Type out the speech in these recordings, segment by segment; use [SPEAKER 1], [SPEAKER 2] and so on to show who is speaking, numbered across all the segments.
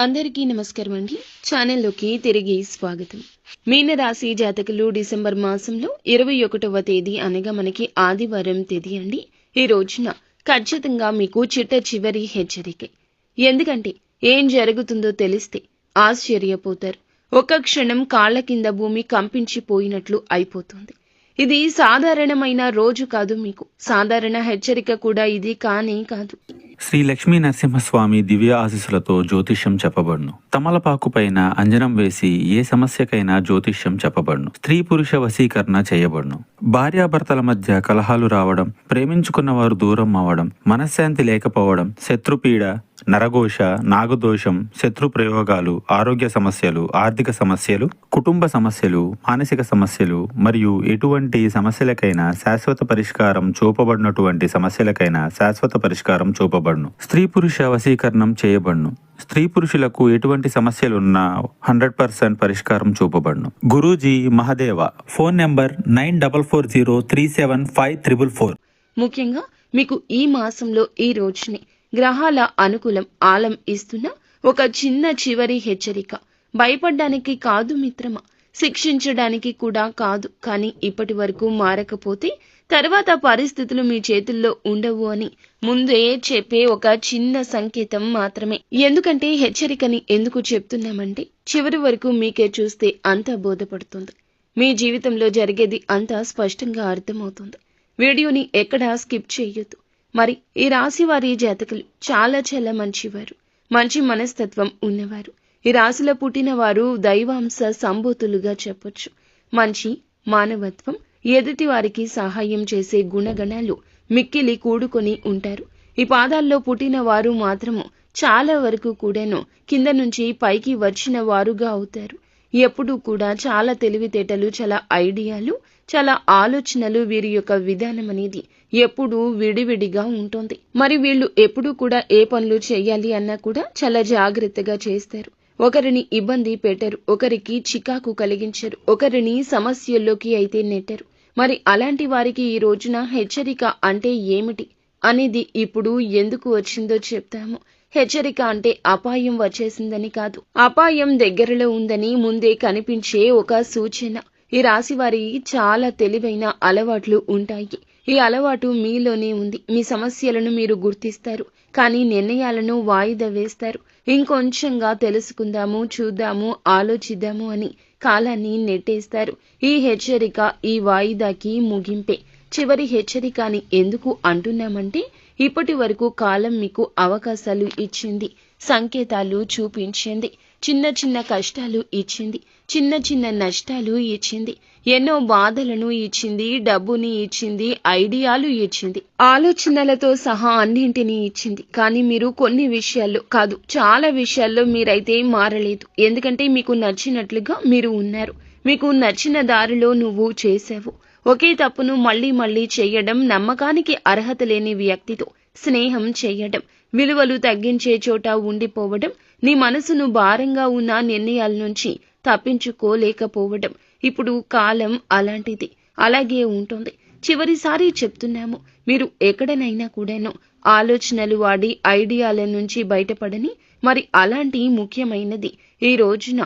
[SPEAKER 1] అందరికీ నమస్కారం అండి. ఛానల్లోకి తిరిగి స్వాగతం. మీనరాశి జాతకులు డిసెంబర్ మాసంలో 21వ తేదీ అనగా మనకి ఆదివారం తేదీ అండి. ఈ రోజున ఖచ్చితంగా మీకు చిట్ట చివరి హెచ్చరిక. ఎందుకంటే ఏం జరుగుతుందో తెలిస్తే ఆశ్చర్యపోతారు. ఒక్క క్షణం కాళ్ల కింద భూమి కంపించిపోయినట్లు అయిపోతుంది. ఇది సాధారణమైన రోజు కాదు, మీకు సాధారణ హెచ్చరిక కూడా ఇది కానే కాదు.
[SPEAKER 2] శ్రీ లక్ష్మీ నరసింహస్వామి దివ్య ఆశీస్సులతో జ్యోతిష్యం చెప్పబడును. తమలపాకు పైన అంజనం వేసి ఏ సమస్యకైనా జ్యోతిష్యం చెప్పబడును. స్త్రీ పురుష వశీకరణ చేయబడును. భార్యాభర్తల మధ్య కలహాలు రావడం, ప్రేమించుకున్న వారు దూరం అవ్వడం, మనశ్శాంతి లేకపోవడం, శత్రుపీడ, నరఘోష, నాగదోషం, శత్రు ప్రయోగాలు, ఆరోగ్య సమస్యలు, ఆర్థిక సమస్యలు, కుటుంబ సమస్యలు, మానసిక సమస్యలు మరియు ఎటువంటి సమస్యలకైనా శాశ్వత పరిష్కారం చూపబడినటువంటి సమస్యలకైనా శాశ్వత పరిష్కారం చూపబడును. స్త్రీ పురుష వశీకరణం చేయబడును. స్త్రీ పురుషులకు ఎటువంటి సమస్యలున్నా 100% పరిష్కారం చూపబడును. గురూజీ మహదేవ. Phone number 9440375344.
[SPEAKER 1] ముఖ్యంగా మీకు ఈ మాసంలో ఈ రోజుని గ్రహాల అనుకూలం ఆలం ఇస్తున్న ఒక చిన్న చివరి హెచ్చరిక. భయపడ్డానికి కాదు మిత్రమా, శిక్షించడానికి కూడా కాదు. కానీ ఇప్పటి వరకు మారకపోతే తర్వాత పరిస్థితులు మీ చేతుల్లో ఉండవు అని ముందే చెప్పే ఒక చిన్న సంకేతం మాత్రమే. ఎందుకంటే హెచ్చరికని ఎందుకు చెప్తున్నామంటే చివరి వరకు మీకే చూస్తే అంతా బోధపడుతుంది. మీ జీవితంలో జరిగేది అంతా స్పష్టంగా అర్థమవుతుంది. వీడియోని ఎక్కడా స్కిప్ చేయొద్దు. మరి ఈ రాశి వారి జాతకులు చాలా చాలా మంచివారు, మంచి మనస్తత్వం ఉన్నవారు. ఈ రాశిలో పుట్టిన వారు దైవాంశ సంభూతులుగా చెప్పొచ్చు. మంచి మానవత్వం, ఎదుటి వారికి సహాయం చేసే గుణగణాలు మిక్కిలి కూడుకొని ఉంటారు. ఈ పాదాల్లో పుట్టిన వారు మాత్రము చాలా వరకు కూడాను కింద నుంచి పైకి వచ్చిన వారుగా అవుతారు. ఎప్పుడూ కూడా చాలా తెలివితేటలు, చాలా ఐడియాలు, చాలా ఆలోచనలు, వీరి యొక్క విధానం అనేది ఎప్పుడూ విడివిడిగా ఉంటుంది. మరి వీళ్ళు ఎప్పుడూ కూడా ఏ పనులు చేయాలి అన్నా కూడా చాలా జాగ్రత్తగా చేస్తారు. ఒకరిని ఇబ్బంది పెట్టరు, ఒకరికి చికాకు కలిగించరు, ఒకరిని సమస్యల్లోకి అయితే నెట్టరు. మరి అలాంటి వారికి ఈ రోజున హెచ్చరిక అంటే ఏమిటి అనేది ఇప్పుడు ఎందుకు వచ్చిందో చెప్తాము. హెచ్చరిక అంటే అపాయం వచ్చేసిందని కాదు, అపాయం దగ్గరలో ఉందని ముందే కనిపించే ఒక సూచన. ఈ రాశి వారి చాలా తెలివైన అలవాట్లు ఉంటాయి. ఈ అలవాటు మీలోనే ఉంది. మీ సమస్యలను మీరు గుర్తిస్తారు, కానీ నిర్ణయాలను వాయిదా వేస్తారు. ఇంకొంచెంగా తెలుసుకుందాము, చూద్దాము, ఆలోచిద్దాము అని కాలాన్ని నెట్టేస్తారు. ఈ హెచ్చరిక ఈ వాయిదాకి ముగింపే. చివరి హెచ్చరిక అని ఎందుకు అంటున్నామంటే ఇప్పటి వరకు కాలం మీకు అవకాశాలు ఇచ్చింది, సంకేతాలు చూపించింది, చిన్న చిన్న కష్టాలు ఇచ్చింది, చిన్న చిన్న నష్టాలు ఇచ్చింది, ఎన్నో బాధలను ఇచ్చింది, డబ్బుని ఇచ్చింది, ఐడియాలు ఇచ్చింది, ఆలోచనలతో సహా అన్నింటినీ ఇచ్చింది. కానీ మీరు కొన్ని విషయాల్లో కాదు, చాలా విషయాల్లో మీరైతే మారలేదు. ఎందుకంటే మీకు నచ్చినట్లుగా మీరు ఉన్నారు. మీకు నచ్చిన దారిలో నువ్వు చేసావు. ఒకే తప్పును మళ్లీ మళ్లీ చేయడం, నమ్మకానికి అర్హత లేని వ్యక్తితో స్నేహం చేయడం, విలువలు తగ్గించే చోట ఉండిపోవడం, నీ మనసును భారంగా ఉన్న నిర్ణయాల నుంచి తప్పించుకోలేకపోవడం. ఇప్పుడు కాలం అలాంటిది, అలాగే ఉంటుంది. చివరిసారి చెప్తున్నాము, మీరు ఎక్కడనైనా కూడాను ఆలోచనలు వాడి ఐడియాల నుంచి బయటపడని మరి అలాంటి ముఖ్యమైనది ఈ రోజున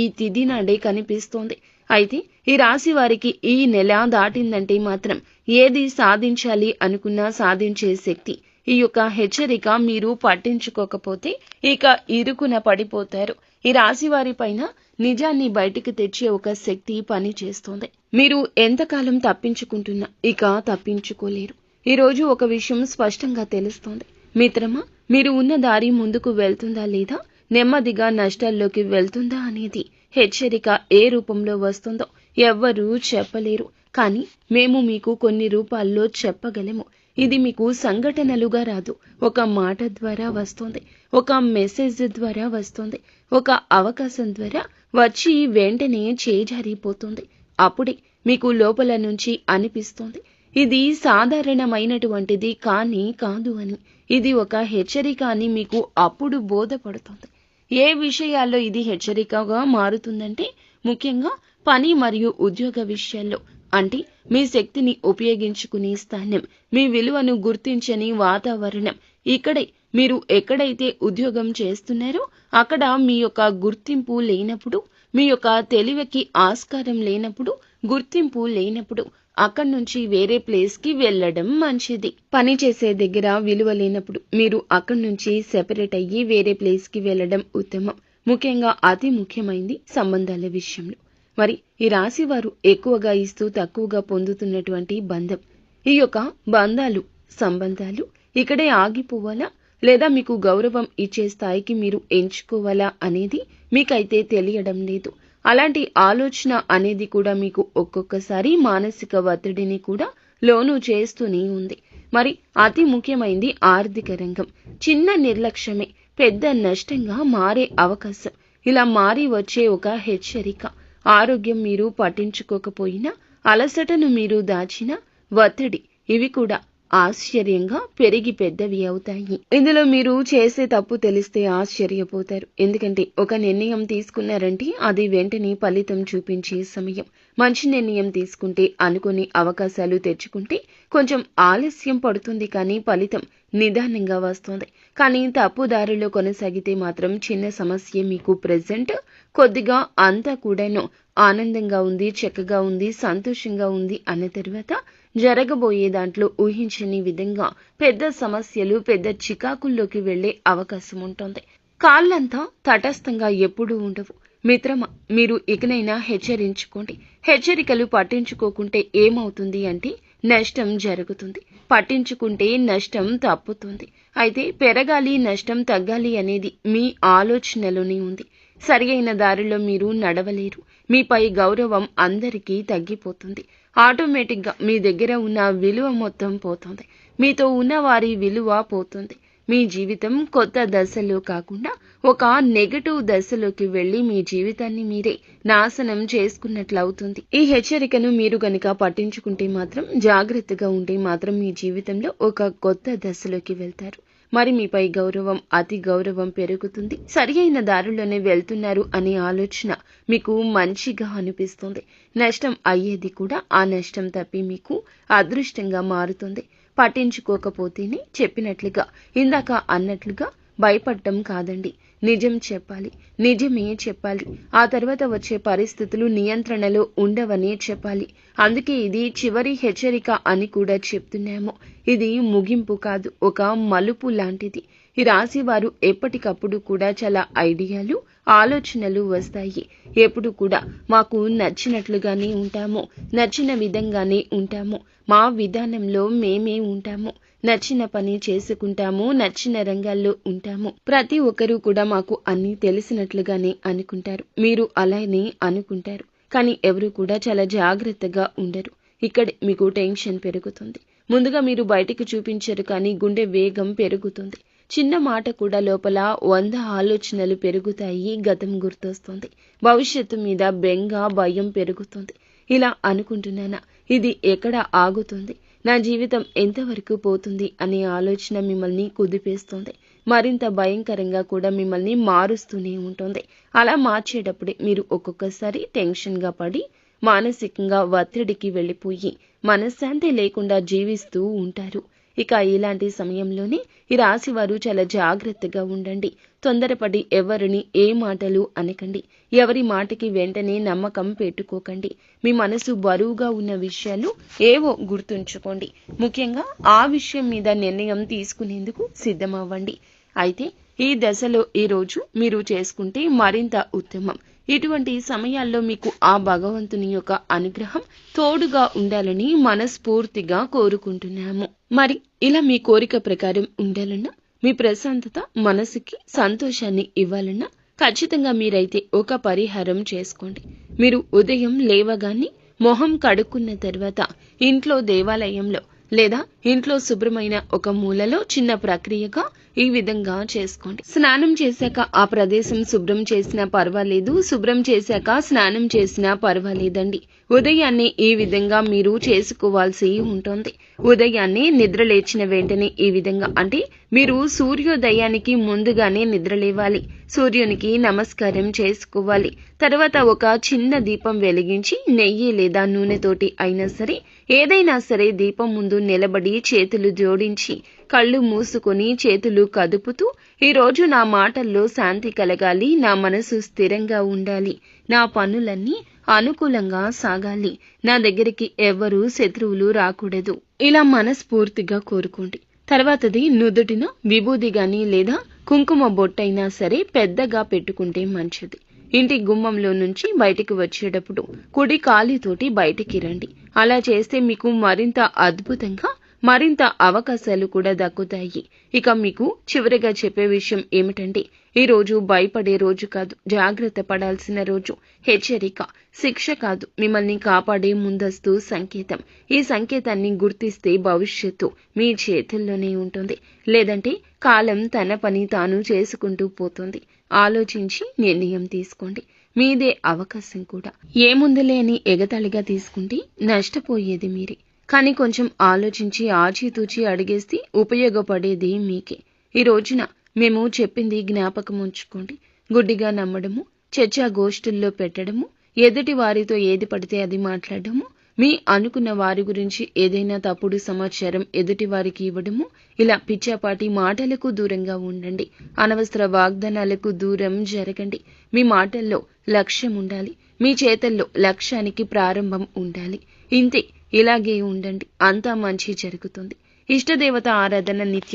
[SPEAKER 1] ఈ తిథి నాడే కనిపిస్తోంది. అయితే ఈ రాశి వారికి ఈ నెల దాటిందంటే మాత్రం ఏది సాధించాలి అనుకున్నా సాధించే శక్తి. ఈ యొక్క హెచ్చరిక మీరు పట్టించుకోకపోతే ఇక ఇరుకున పడిపోతారు. ఈ రాశి వారి పైన నిజాన్ని బయటికి తెచ్చే ఒక శక్తి పని చేస్తోంది. మీరు ఎంతకాలం తప్పించుకుంటున్నా ఇక తప్పించుకోలేరు. ఈ రోజు ఒక విషయం స్పష్టంగా తెలుస్తోంది. మిత్రమా, మీరు ఉన్న దారి ముందుకు వెళ్తుందా లేదా, నెమ్మదిగా నష్టాల్లోకి వెళ్తుందా అనేది హెచ్చరిక ఏ రూపంలో వస్తుందో ఎవ్వరూ చెప్పలేరు. కానీ మేము మీకు కొన్ని రూపాల్లో చెప్పగలము. ఇది మీకు సంఘటనలుగా రాదు, ఒక మాట ద్వారా వస్తుంది, ఒక మెసేజ్ ద్వారా వస్తుంది, ఒక అవకాశం ద్వారా వచ్చి వెంటనే చేజారిపోతుంది. అప్పుడే మీకు లోపల నుంచి అనిపిస్తుంది ఇది సాధారణమైనటువంటిది కానీ కాదు అని. ఇది ఒక హెచ్చరిక అని మీకు అప్పుడు బోధపడుతుంది. ఏ విషయాల్లో ఇది హెచ్చరికగా మారుతుందంటే ముఖ్యంగా పని మరియు ఉద్యోగ విషయాల్లో. అంటే మీ శక్తిని ఉపయోగించుకునే స్థానం, మీ విలువను గుర్తించని వాతావరణం. ఇక్కడే మీరు ఎక్కడైతే ఉద్యోగం చేస్తున్నారో అక్కడ మీ యొక్క గుర్తింపు లేనప్పుడు, మీ యొక్క తెలివికి ఆస్కారం లేనప్పుడు, గుర్తింపు లేనప్పుడు అక్కడి నుంచి వేరే ప్లేస్ కి వెళ్ళడం మంచిది. పని చేసే దగ్గర విలువ లేనప్పుడు మీరు అక్కడి నుంచి సెపరేట్ అయ్యి వేరే ప్లేస్ కి వెళ్ళడం ఉత్తమం. ముఖ్యంగా అతి ముఖ్యమైనది సంబంధాల విషయంలో. మరి ఈ రాశి వారు ఎక్కువగా ఇస్తూ తక్కువగా పొందుతున్నటువంటి బంధం. ఈ యొక్క బంధాలు, సంబంధాలు ఇక్కడే ఆగిపోవాలా, లేదా మీకు గౌరవం ఇచ్చే స్థాయికి మీరు ఎంచుకోవాలా అనేది మీకైతే తెలియడం లేదు. అలాంటి ఆలోచన అనేది కూడా మీకు ఒక్కొక్కసారి మానసిక ఒత్తిడిని కూడా లోను చేస్తూనే ఉంది. మరి అతి ముఖ్యమైనది ఆర్థిక రంగం. చిన్న నిర్లక్ష్యమే పెద్ద నష్టంగా మారే అవకాశం. ఇలా మారి వచ్చే ఒక హెచ్చరిక. ఆరోగ్యం మీరు పట్టించుకోకపోయినా, అలసటను మీరు దాచినా, ఒత్తిడి ఇవి కూడా ఆశ్చర్యంగా పెరిగి పెద్దవి అవుతాయి. ఇందులో మీరు చేసే తప్పు తెలిస్తే ఆశ్చర్యపోతారు. ఎందుకంటే ఒక నిర్ణయం తీసుకున్నారంటే అది వెంటనే ఫలితం చూపించే సమయం. మంచి నిర్ణయం తీసుకుంటే, అనుకుని అవకాశాలు తెచ్చుకుంటే కొంచెం ఆలస్యం పడుతుంది, కానీ ఫలితం నిదానంగా వస్తుంది. కానీ తప్పుదారిలో కొనసాగితే మాత్రం చిన్న సమస్య మీకు ప్రెజెంట్ కొద్దిగా అంతా కూడాను ఆనందంగా ఉంది, చక్కగా ఉంది, సంతోషంగా ఉంది అన్న తర్వాత జరగబోయే దాంట్లో ఊహించని విధంగా పెద్ద సమస్యలు, పెద్ద చికాకుల్లోకి వెళ్లే అవకాశం ఉంటుంది. కాళ్ళంతా తటస్థంగా ఎప్పుడూ ఉండవు. మిత్రమా, మీరు ఇకనైనా హెచ్చరించుకోండి. హెచ్చరికలు పట్టించుకోకుంటే ఏమవుతుంది అంటే నష్టం జరుగుతుంది. పట్టించుకుంటే నష్టం తప్పుతుంది. అయితే పెరగాలి, నష్టం తగ్గాలి అనేది మీ ఆలోచనలోనే ఉంది. సరి అయిన దారిలో మీరు నడవలేరు. మీపై గౌరవం అందరికీ తగ్గిపోతుంది. ఆటోమేటిక్గా మీ దగ్గర ఉన్న విలువ మొత్తం పోతుంది. మీతో ఉన్న వారి విలువ పోతుంది. మీ జీవితం కొత్త దశలో కాకుండా ఒక నెగటివ్ దశలోకి వెళ్లి మీ జీవితాన్ని మీరే నాశనం చేసుకున్నట్లవుతుంది. ఈ హెచ్చరికను మీరు గనక పట్టించుకుంటే మాత్రం, జాగ్రత్తగా ఉంటే మాత్రం మీ జీవితంలో ఒక కొత్త దశలోకి వెళ్తారు. మరి మీపై గౌరవం, అతి గౌరవం పెరుగుతుంది. సరి అయిన దారిలోనే వెళ్తున్నారు అనే ఆలోచన మీకు మంచిగా అనిపిస్తుంది. నష్టం అయ్యేది కూడా ఆ నష్టం తప్పి మీకు అదృష్టంగా మారుతుంది. పట్టించుకోకపోతేనే చెప్పినట్లుగా, ఇందాక అన్నట్లుగా భయపడటం కాదండి, నిజం చెప్పాలి, నిజమే చెప్పాలి. ఆ తర్వాత వచ్చే పరిస్థితులు నియంత్రణలో ఉండవనే చెప్పాలి. అందుకే ఇది చివరి హెచ్చరిక అని కూడా చెప్తున్నాము. ఇది ముగింపు కాదు, ఒక మలుపు లాంటిది. ఈ రాశి వారు ఎప్పటికప్పుడు కూడా చాలా ఐడియాలు, ఆలోచనలు వస్తాయి. ఎప్పుడు కూడా మాకు నచ్చినట్లుగానే ఉంటాము, నచ్చిన విధంగానే ఉంటాము, మా విధానంలో మేమే ఉంటాము, నచ్చిన పని చేసుకుంటాము, నచ్చిన రంగాల్లో ఉంటాము. ప్రతి ఒక్కరూ కూడా మాకు అన్ని తెలిసినట్లుగానే అనుకుంటారు. మీరు అలానే అనుకుంటారు, కానీ ఎవరు కూడా చాలా జాగ్రత్తగా ఉండరు. ఇక్కడ మీకు టెన్షన్ పెరుగుతుంది. ముందుగా మీరు బయటికి చూపించరు, కానీ గుండె వేగం పెరుగుతుంది. చిన్న మాట కూడా లోపల 100 ఆలోచనలు పెరుగుతాయి. గతం గుర్తొస్తుంది. భవిష్యత్తు మీద బెంగ, భయం పెరుగుతుంది. ఇలా అనుకుంటున్నానా, ఇది ఎక్కడ ఆగుతుంది, నా జీవితం ఎంతవరకు పోతుంది అనే ఆలోచన మిమ్మల్ని కుదిపేస్తుంది. మరింత భయంకరంగా కూడా మిమ్మల్ని మారుస్తూనే ఉంటుంది. అలా మార్చేటప్పుడే మీరు ఒక్కొక్కసారి టెన్షన్గా పడి మానసికంగా ఒత్తిడికి వెళ్ళిపోయి మనశ్శాంతి లేకుండా జీవిస్తూ ఉంటారు. ఇక ఇలాంటి సమయంలోనే ఈ రాశి వారు చాలా జాగ్రత్తగా ఉండండి. తొందరపడి ఎవరిని ఏ మాటలు అనకండి. ఎవరి మాటకి వెంటనే నమ్మకం పెట్టుకోకండి. మీ మనసు బరువుగా ఉన్న విషయాలు ఏవో గుర్తుంచుకోండి. ముఖ్యంగా ఆ విషయం మీద నిర్ణయం తీసుకునేందుకు సిద్ధమవ్వండి. అయితే ఈ దశలో ఈ రోజు మీరు చేసుకుంటే మరింత ఉత్తమం. ఇటువంటి సమయాల్లో మీకు ఆ భగవంతుని యొక్క అనుగ్రహం తోడుగా ఉండాలని మనస్ఫూర్తిగా కోరుకుంటున్నాము. మరి ఇలా మీ కోరిక ప్రకారం ఉండాలన్నా, మీ ప్రశాంతత మనసుకి సంతోషాన్ని ఇవ్వాలన్నా ఖచ్చితంగా మీరైతే ఒక పరిహారం చేసుకోండి. మీరు ఉదయం లేవగానే మొహం కడుక్కున్న తర్వాత ఇంట్లో దేవాలయంలో లేదా ఇంట్లో శుభ్రమైన ఒక మూలలో చిన్న ప్రక్రియగా ఈ విధంగా చేసుకోండి. స్నానం చేశాక ఆ ప్రదేశం శుభ్రం చేసినా పర్వాలేదు, శుభ్రం చేశాక స్నానం చేసినా పర్వాలేదండి. ఉదయాన్నే ఈ విధంగా మీరు చేసుకోవాల్సి ఉంటుంది. ఉదయాన్నే నిద్ర లేచిన వెంటనే ఈ విధంగా, అంటే మీరు సూర్యోదయానికి ముందుగానే నిద్ర లేవాలి. సూర్యునికి నమస్కారం చేసుకోవాలి. తర్వాత ఒక చిన్న దీపం వెలిగించి నెయ్యి లేదా నూనెతోటి అయినా సరే ఏదైనా సరే దీపం ముందు నిలబడి చేతులు జోడించి కళ్ళు మూసుకొని చేతులు కదుపుతూ ఈ రోజు నా మాటల్లో శాంతి కలగాలి, నా మనసు స్థిరంగా ఉండాలి, నా పనులన్నీ అనుకూలంగా సాగాలి, నా దగ్గరికి ఎవ్వరూ శత్రువులు రాకూడదు, ఇలా మనస్ఫూర్తిగా కోరుకోండి. తర్వాతది నుదుటిన విభూది గాని లేదా కుంకుమ బొట్టైనా సరే పెద్దగా పెట్టుకుంటే మంచిది. ఇంటి గుమ్మంలో నుంచి బయటికి వచ్చేటప్పుడు కుడి కాలితోటి బయటికి రండి. అలా చేస్తే మీకు మరింత అద్భుతంగా మరింత అవకాశాలు కూడా దక్కుతాయి. ఇక మీకు చివరిగా చెప్పే విషయం ఏమిటంటే ఈ రోజు భయపడే రోజు కాదు, జాగ్రత్త పడాల్సిన రోజు. హెచ్చరిక, శిక్ష కాదు, మిమ్మల్ని కాపాడే ముందస్తు సంకేతం. ఈ సంకేతాన్ని గుర్తిస్తే భవిష్యత్తు మీ చేతుల్లోనే ఉంటుంది, లేదంటే కాలం తన పని తాను చేసుకుంటూ పోతుంది. ఆలోచించి నిర్ణయం తీసుకోండి, మీదే అవకాశం కూడా. ఏముందులే అని ఎగతాళిగా తీసుకుంటే నష్టపోయేది మీరే. కానీ కొంచెం ఆలోచించి ఆచితూచి అడిగేస్తే ఉపయోగపడేది మీకే. ఈ రోజున మేము చెప్పింది జ్ఞాపకం ఉంచుకోండి. గుడ్డిగా నమ్మడము, చర్చా గోష్ఠుల్లో పెట్టడము, ఎదుటి వారితో ఏది పడితే అది మాట్లాడము, మీ అనుకున్న వారి గురించి ఏదైనా తప్పుడు సమాచారం ఎదుటి వారికి ఇవ్వడము, ఇలా పిచ్చాపాటి మాటలకు దూరంగా ఉండండి. అనవసర వాగ్దానాలకు దూరం జరగండి. మీ మాటల్లో లక్ష్యం ఉండాలి, మీ చేతల్లో లక్ష్యానికి ప్రారంభం ఉండాలి. ఇంతే, ఇలాగే ఉండండి, అంతా మంచి జరుగుతుంది. ఇష్టదేవత ఆరాధన నిత్యం